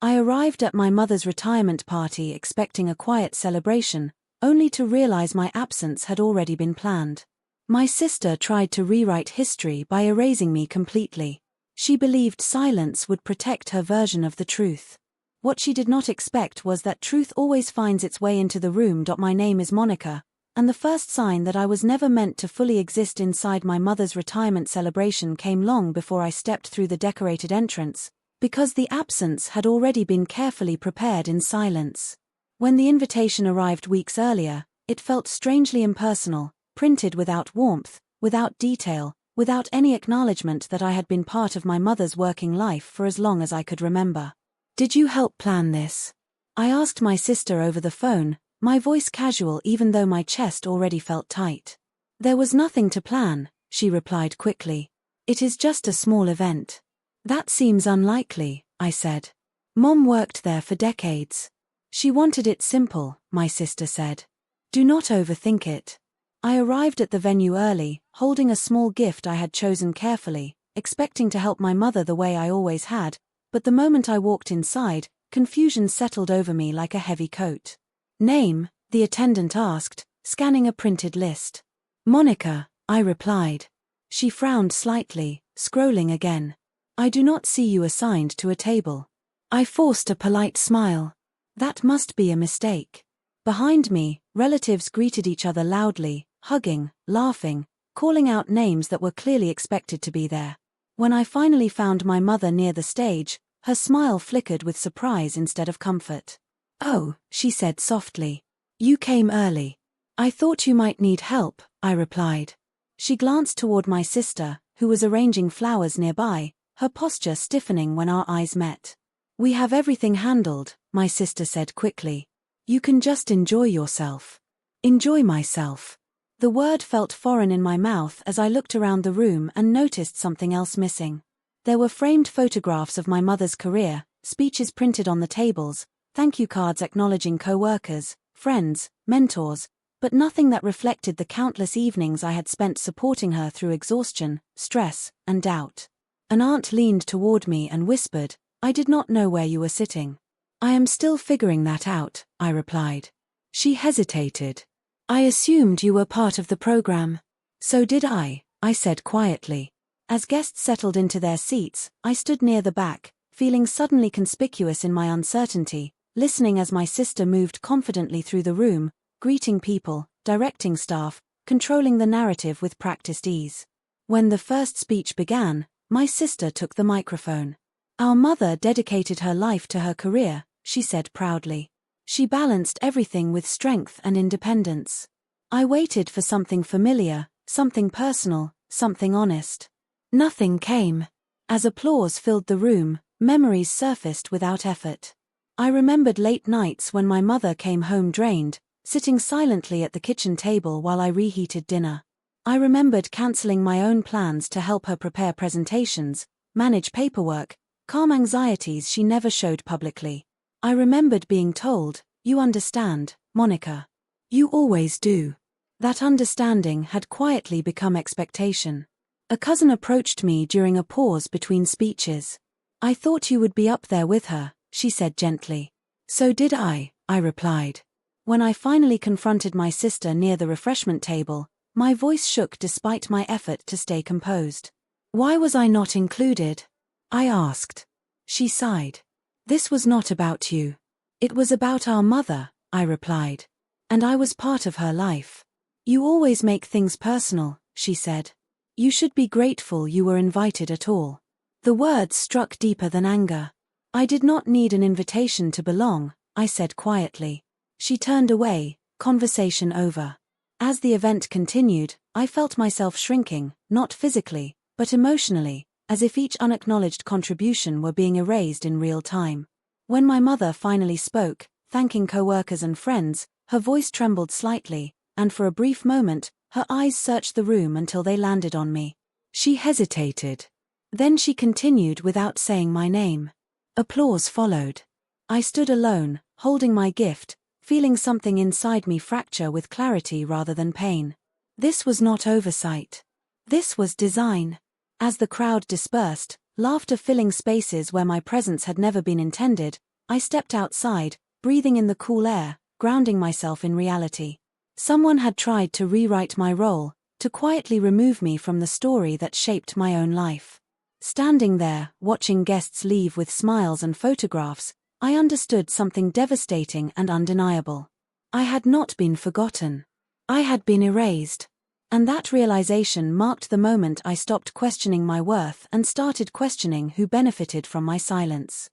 I arrived at my mother's retirement party expecting a quiet celebration, only to realize my absence had already been planned. My sister tried to rewrite history by erasing me completely. She believed silence would protect her version of the truth. What she did not expect was that truth always finds its way into the room. My name is Monica, and the first sign that I was never meant to fully exist inside my mother's retirement celebration came long before I stepped through the decorated entrance, because the absence had already been carefully prepared in silence. When the invitation arrived weeks earlier, it felt strangely impersonal, printed without warmth, without detail, without any acknowledgement that I had been part of my mother's working life for as long as I could remember. "Did you help plan this?" I asked my sister over the phone, my voice casual even though my chest already felt tight. "There was nothing to plan," she replied quickly. "It is just a small event." "That seems unlikely," I said. "Mom worked there for decades." "She wanted it simple," my sister said. "Do not overthink it." I arrived at the venue early, holding a small gift I had chosen carefully, expecting to help my mother the way I always had, but the moment I walked inside, confusion settled over me like a heavy coat. "Name?" the attendant asked, scanning a printed list. "Monica," I replied. She frowned slightly, scrolling again. "I do not see you assigned to a table." I forced a polite smile. That must be a mistake. Behind me, relatives greeted each other loudly, hugging, laughing, calling out names that were clearly expected to be there. When I finally found my mother near the stage, her smile flickered with surprise instead of comfort. "Oh," she said softly. "You came early. I thought you might need help," I replied. She glanced toward my sister, who was arranging flowers nearby, her posture stiffening when our eyes met. "We have everything handled," my sister said quickly. "You can just enjoy yourself." Enjoy myself. The word felt foreign in my mouth as I looked around the room and noticed something else missing. There were framed photographs of my mother's career, speeches printed on the tables, thank you cards acknowledging co-workers, friends, mentors, but nothing that reflected the countless evenings I had spent supporting her through exhaustion, stress, and doubt. An aunt leaned toward me and whispered, "I did not know where you were sitting." "I am still figuring that out," I replied. She hesitated. "I assumed you were part of the program." "So did I said quietly. As guests settled into their seats, I stood near the back, feeling suddenly conspicuous in my uncertainty, listening as my sister moved confidently through the room, greeting people, directing staff, controlling the narrative with practiced ease. When the first speech began, my sister took the microphone. "Our mother dedicated her life to her career," she said proudly. "She balanced everything with strength and independence." I waited for something familiar, something personal, something honest. Nothing came. As applause filled the room, memories surfaced without effort. I remembered late nights when my mother came home drained, sitting silently at the kitchen table while I reheated dinner. I remembered canceling my own plans to help her prepare presentations, manage paperwork, calm anxieties she never showed publicly. I remembered being told, "You understand, Monica. You always do." That understanding had quietly become expectation. A cousin approached me during a pause between speeches. "I thought you would be up there with her," she said gently. "So did I replied. When I finally confronted my sister near the refreshment table, my voice shook despite my effort to stay composed. "Why was I not included?" I asked. She sighed. "This was not about you. It was about our mother," I replied. "And I was part of her life." "You always make things personal," she said. "You should be grateful you were invited at all." The words struck deeper than anger. "I did not need an invitation to belong," I said quietly. She turned away, conversation over. As the event continued, I felt myself shrinking, not physically, but emotionally, as if each unacknowledged contribution were being erased in real time. When my mother finally spoke, thanking co-workers and friends, her voice trembled slightly, and for a brief moment, her eyes searched the room until they landed on me. She hesitated. Then she continued without saying my name. Applause followed. I stood alone, holding my gift, feeling something inside me fracture with clarity rather than pain. This was not oversight. This was design. As the crowd dispersed, laughter filling spaces where my presence had never been intended. I stepped outside, breathing in the cool air, grounding myself in reality. Someone had tried to rewrite my role, to quietly remove me from the story that shaped my own life. Standing there, watching guests leave with smiles and photographs, I understood something devastating and undeniable. I had not been forgotten. I had been erased. And that realization marked the moment I stopped questioning my worth and started questioning who benefited from my silence.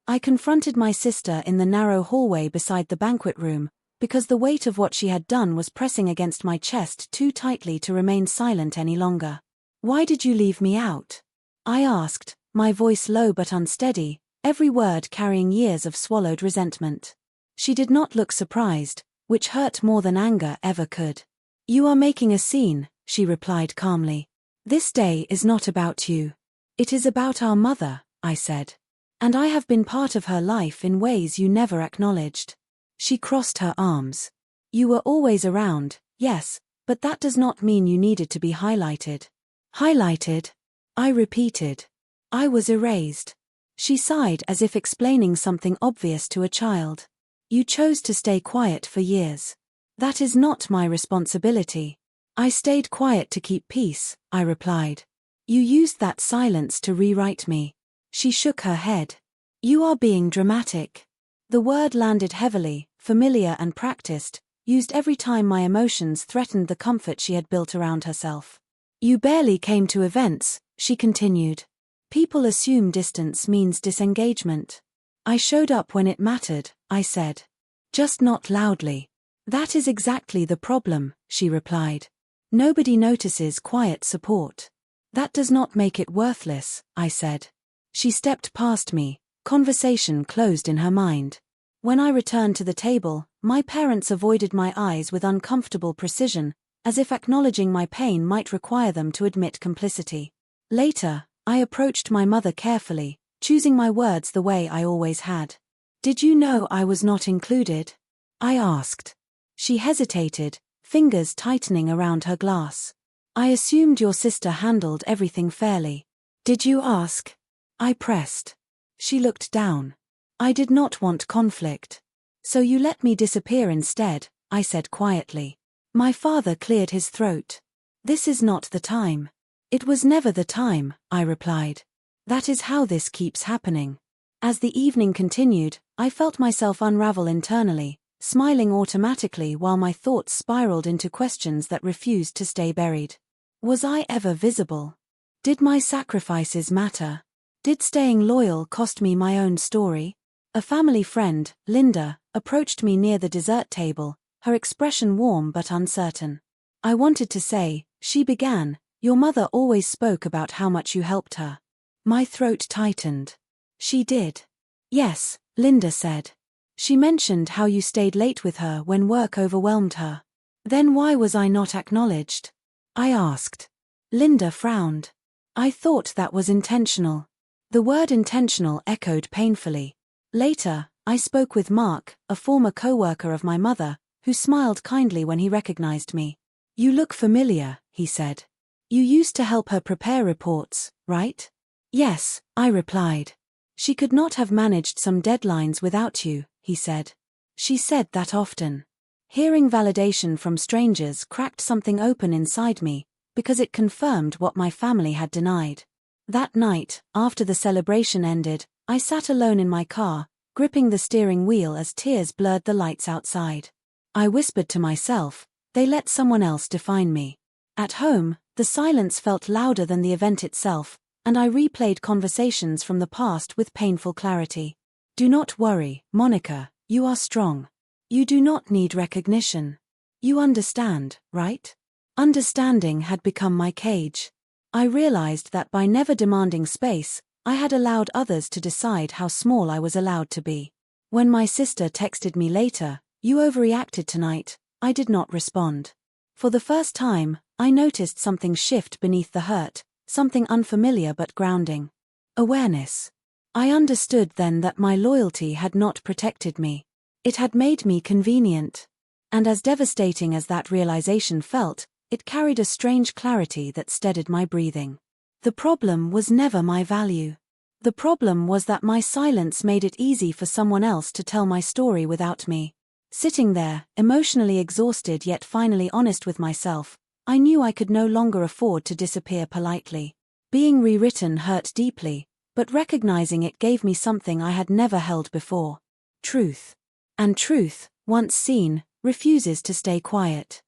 I confronted my sister in the narrow hallway beside the banquet room, because the weight of what she had done was pressing against my chest too tightly to remain silent any longer. "Why did you leave me out?" I asked, my voice low but unsteady, every word carrying years of swallowed resentment. She did not look surprised, which hurt more than anger ever could. "You are making a scene," she replied calmly. "This day is not about you. It is about our mother," I said. "And I have been part of her life in ways you never acknowledged." She crossed her arms. "You were always around, yes, but that does not mean you needed to be highlighted." "Highlighted?" I repeated. "I was erased." She sighed as if explaining something obvious to a child. "You chose to stay quiet for years. That is not my responsibility." "I stayed quiet to keep peace," I replied. "You used that silence to rewrite me." She shook her head. "You are being dramatic." The word landed heavily, familiar and practiced, used every time my emotions threatened the comfort she had built around herself. "You barely came to events," she continued. "People assume distance means disengagement." "I showed up when it mattered," I said. "Just not loudly." "That is exactly the problem," she replied. "Nobody notices quiet support." "That does not make it worthless," I said. She stepped past me, conversation closed in her mind. When I returned to the table, my parents avoided my eyes with uncomfortable precision, as if acknowledging my pain might require them to admit complicity. Later, I approached my mother carefully, choosing my words the way I always had. "Did you know I was not included?" I asked. She hesitated, fingers tightening around her glass. "I assumed your sister handled everything fairly." "Did you ask?" I pressed. She looked down. "I did not want conflict. So you let me disappear instead," I said quietly. My father cleared his throat. "This is not the time." "It was never the time," I replied. "That is how this keeps happening." As the evening continued, I felt myself unravel internally, smiling automatically while my thoughts spiraled into questions that refused to stay buried. Was I ever visible? Did my sacrifices matter? Did staying loyal cost me my own story? A family friend, Linda, approached me near the dessert table, her expression warm but uncertain. "I wanted to say," she began, "your mother always spoke about how much you helped her." My throat tightened. "She did." "Yes," Linda said. "She mentioned how you stayed late with her when work overwhelmed her." "Then why was I not acknowledged?" I asked. Linda frowned. "I thought that was intentional." The word intentional echoed painfully. Later, I spoke with Mark, a former co-worker of my mother, who smiled kindly when he recognized me. "You look familiar," he said. "You used to help her prepare reports, right?" "Yes," I replied. "She could not have managed some deadlines without you," he said. "She said that often." Hearing validation from strangers cracked something open inside me, because it confirmed what my family had denied. That night, after the celebration ended, I sat alone in my car, gripping the steering wheel as tears blurred the lights outside. I whispered to myself, "They let someone else define me." At home, the silence felt louder than the event itself, and I replayed conversations from the past with painful clarity. "Do not worry, Monica, you are strong. You do not need recognition. You understand, right?" Understanding had become my cage. I realized that by never demanding space, I had allowed others to decide how small I was allowed to be. When my sister texted me later, "You overreacted tonight," I did not respond. For the first time, I noticed something shift beneath the hurt, something unfamiliar but grounding. Awareness. I understood then that my loyalty had not protected me. It had made me convenient. And as devastating as that realization felt, it carried a strange clarity that steadied my breathing. The problem was never my value. The problem was that my silence made it easy for someone else to tell my story without me. Sitting there, emotionally exhausted yet finally honest with myself, I knew I could no longer afford to disappear politely. Being rewritten hurt deeply, but recognizing it gave me something I had never held before. Truth. And truth, once seen, refuses to stay quiet.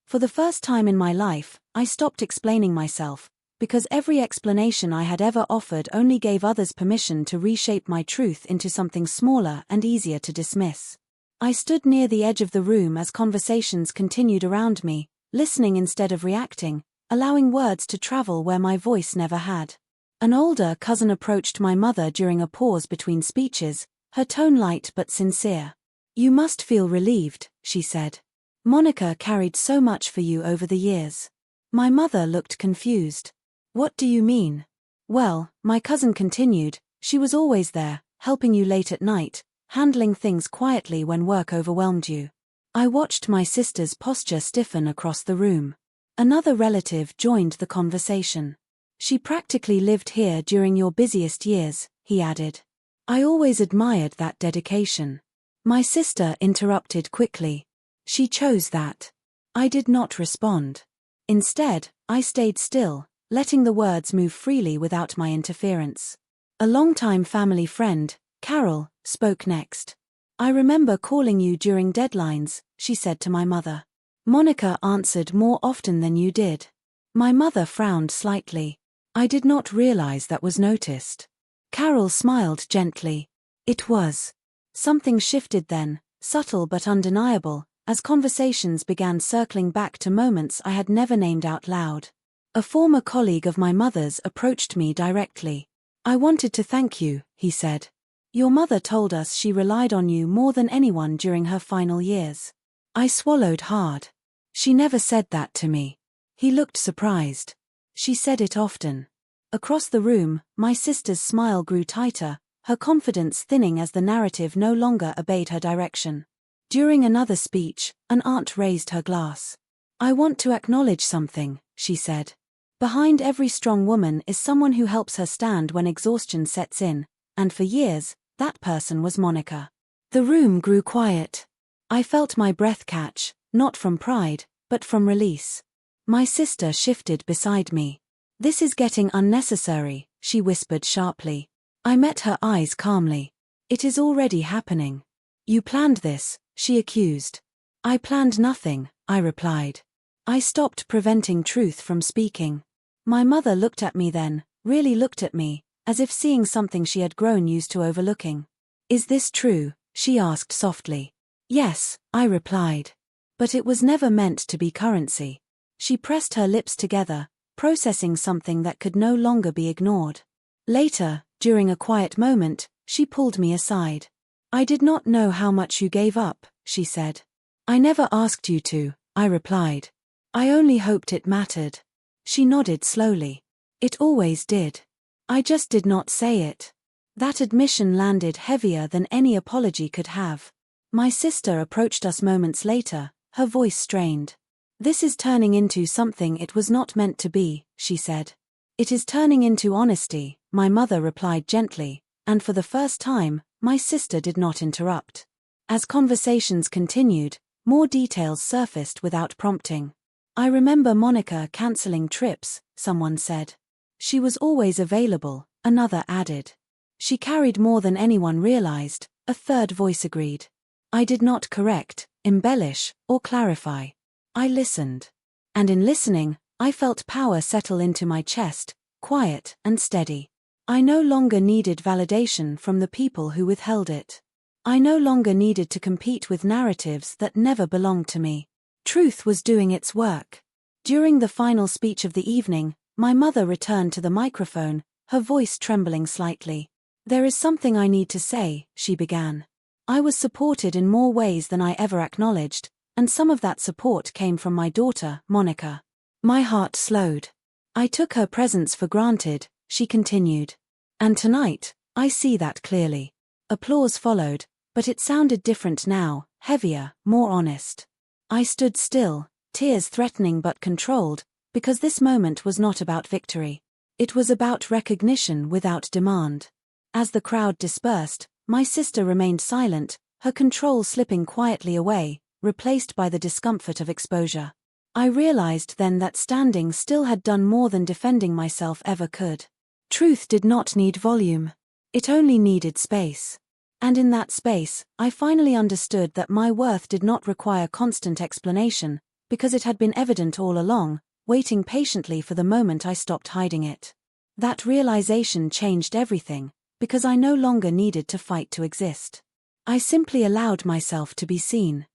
For the first time in my life, I stopped explaining myself, because every explanation I had ever offered only gave others permission to reshape my truth into something smaller and easier to dismiss. I stood near the edge of the room as conversations continued around me, listening instead of reacting, allowing words to travel where my voice never had. An older cousin approached my mother during a pause between speeches, her tone light but sincere. "You must feel relieved," she said. "Monica carried so much for you over the years." My mother looked confused. "What do you mean?" "Well," my cousin continued, "she was always there, helping you late at night, handling things quietly when work overwhelmed you." I watched my sister's posture stiffen across the room. Another relative joined the conversation. "She practically lived here during your busiest years," he added. "I always admired that dedication." My sister interrupted quickly. "She chose that." I did not respond. Instead, I stayed still, letting the words move freely without my interference. A longtime family friend, Carol, spoke next. "I remember calling you during deadlines," she said to my mother. "Monica answered more often than you did." My mother frowned slightly. "I did not realize that was noticed." Carol smiled gently. "It was." Something shifted then, subtle but undeniable, as conversations began circling back to moments I had never named out loud. A former colleague of my mother's approached me directly. "I wanted to thank you," he said. "Your mother told us she relied on you more than anyone during her final years." I swallowed hard. "She never said that to me." He looked surprised. "She said it often." Across the room, my sister's smile grew tighter, her confidence thinning as the narrative no longer obeyed her direction. During another speech, an aunt raised her glass. "I want to acknowledge something," she said. "Behind every strong woman is someone who helps her stand when exhaustion sets in, and for years, that person was Monica." The room grew quiet. I felt my breath catch, not from pride, but from release. My sister shifted beside me. "This is getting unnecessary," she whispered sharply. I met her eyes calmly. "It is already happening." "You planned this," she accused. "I planned nothing," I replied. I stopped preventing truth from speaking. My mother looked at me then, really looked at me, as if seeing something she had grown used to overlooking. "Is this true?" she asked softly. "Yes," I replied. "But it was never meant to be currency." She pressed her lips together, processing something that could no longer be ignored. Later, during a quiet moment, she pulled me aside. "I did not know how much you gave up," she said. "I never asked you to," I replied. "I only hoped it mattered." She nodded slowly. "It always did. I just did not say it." That admission landed heavier than any apology could have. My sister approached us moments later, her voice strained. "This is turning into something it was not meant to be," she said. "It is turning into honesty," my mother replied gently, and for the first time, my sister did not interrupt. As conversations continued, more details surfaced without prompting. "I remember Monica canceling trips," someone said. "She was always available," another added. "She carried more than anyone realized," a third voice agreed. I did not correct, embellish, or clarify. I listened. And in listening, I felt power settle into my chest, quiet and steady. I no longer needed validation from the people who withheld it. I no longer needed to compete with narratives that never belonged to me. Truth was doing its work. During the final speech of the evening, my mother returned to the microphone, her voice trembling slightly. "There is something I need to say," she began. "I was supported in more ways than I ever acknowledged, and some of that support came from my daughter, Monica." My heart slowed. "I took her presence for granted," she continued. "And tonight, I see that clearly." Applause followed, but it sounded different now, heavier, more honest. I stood still, tears threatening but controlled, because this moment was not about victory. It was about recognition without demand. As the crowd dispersed, my sister remained silent, her control slipping quietly away, replaced by the discomfort of exposure. I realized then that standing still had done more than defending myself ever could. Truth did not need volume. It only needed space. And in that space, I finally understood that my worth did not require constant explanation, because it had been evident all along, waiting patiently for the moment I stopped hiding it. That realization changed everything, because I no longer needed to fight to exist. I simply allowed myself to be seen.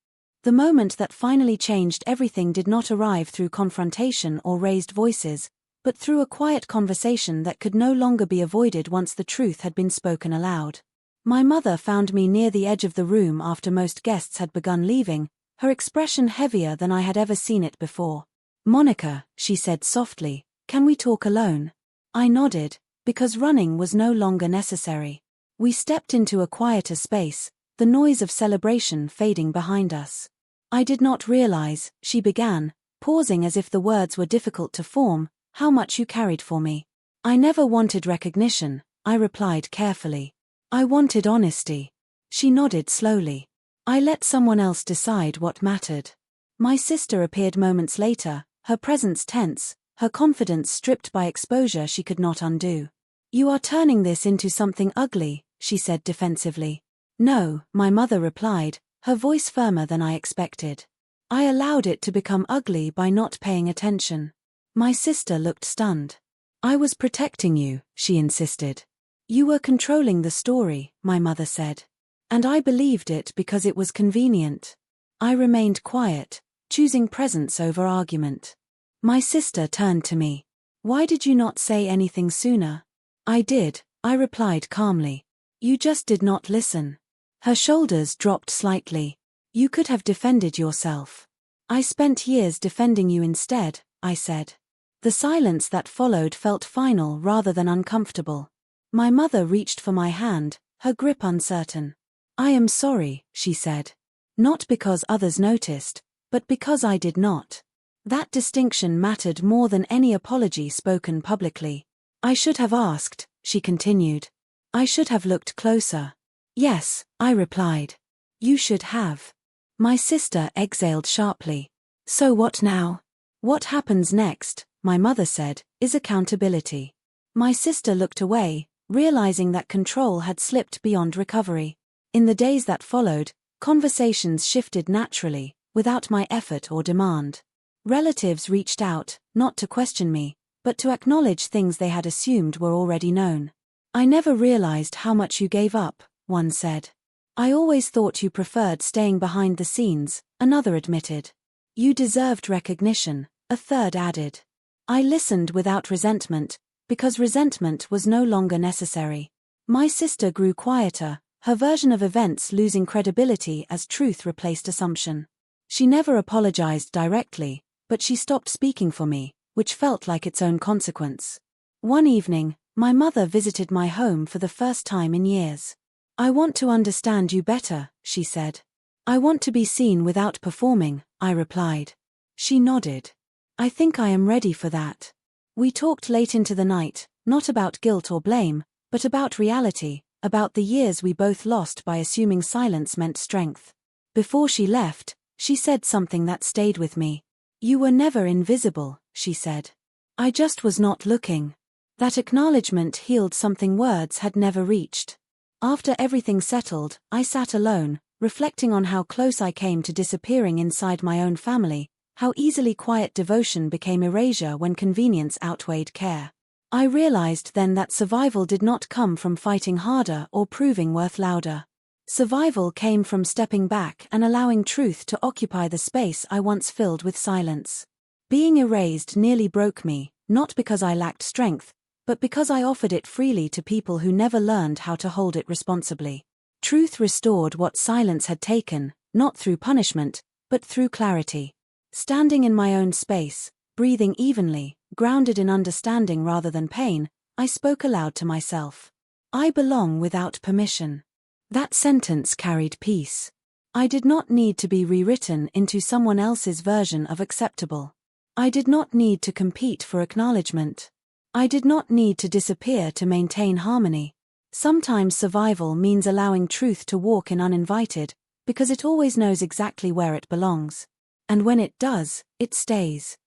The moment that finally changed everything did not arrive through confrontation or raised voices, but through a quiet conversation that could no longer be avoided once the truth had been spoken aloud. My mother found me near the edge of the room after most guests had begun leaving, her expression heavier than I had ever seen it before. "Monica," she said softly, "can we talk alone?" I nodded, because running was no longer necessary. We stepped into a quieter space, the noise of celebration fading behind us. "I did not realize," she began, pausing as if the words were difficult to form, "how much you carried for me." "I never wanted recognition," I replied carefully. "I wanted honesty." She nodded slowly. "I let someone else decide what mattered." My sister appeared moments later, her presence tense, her confidence stripped by exposure she could not undo. "You are turning this into something ugly," she said defensively. "No," my mother replied, her voice firmer than I expected. "I allowed it to become ugly by not paying attention." My sister looked stunned. "I was protecting you," she insisted. "You were controlling the story," my mother said. And I believed it because it was convenient. I remained quiet, choosing presence over argument. My sister turned to me. "Why did you not say anything sooner?" "I did," I replied calmly. "You just did not listen." Her shoulders dropped slightly. "You could have defended yourself." "I spent years defending you instead," I said. The silence that followed felt final rather than uncomfortable. My mother reached for my hand, her grip uncertain. "I am sorry," she said. "Not because others noticed, but because I did not." That distinction mattered more than any apology spoken publicly. "I should have asked," she continued. "I should have looked closer." "Yes," I replied. "You should have." My sister exhaled sharply. "So what now?" "What happens next," my mother said, "is accountability." My sister looked away, realizing that control had slipped beyond recovery. In the days that followed, conversations shifted naturally, without my effort or demand. Relatives reached out, not to question me, but to acknowledge things they had assumed were already known. "I never realized how much you gave up," one said. "I always thought you preferred staying behind the scenes," another admitted. "You deserved recognition," a third added. I listened without resentment, because resentment was no longer necessary. My sister grew quieter, her version of events losing credibility as truth replaced assumption. She never apologized directly, but she stopped speaking for me, which felt like its own consequence. One evening, my mother visited my home for the first time in years. "I want to understand you better," she said. "I want to be seen without performing," I replied. She nodded. "I think I am ready for that." We talked late into the night, not about guilt or blame, but about reality, about the years we both lost by assuming silence meant strength. Before she left, she said something that stayed with me. "You were never invisible," she said. "I just was not looking." That acknowledgement healed something words had never reached. After everything settled, I sat alone, reflecting on how close I came to disappearing inside my own family, how easily quiet devotion became erasure when convenience outweighed care. I realized then that survival did not come from fighting harder or proving worth louder. Survival came from stepping back and allowing truth to occupy the space I once filled with silence. Being erased nearly broke me, not because I lacked strength, but because I offered it freely to people who never learned how to hold it responsibly. Truth restored what silence had taken, not through punishment, but through clarity. Standing in my own space, breathing evenly, grounded in understanding rather than pain, I spoke aloud to myself. "I belong without permission." That sentence carried peace. I did not need to be rewritten into someone else's version of acceptable. I did not need to compete for acknowledgement. I did not need to disappear to maintain harmony. Sometimes survival means allowing truth to walk in uninvited, because it always knows exactly where it belongs. And when it does, it stays.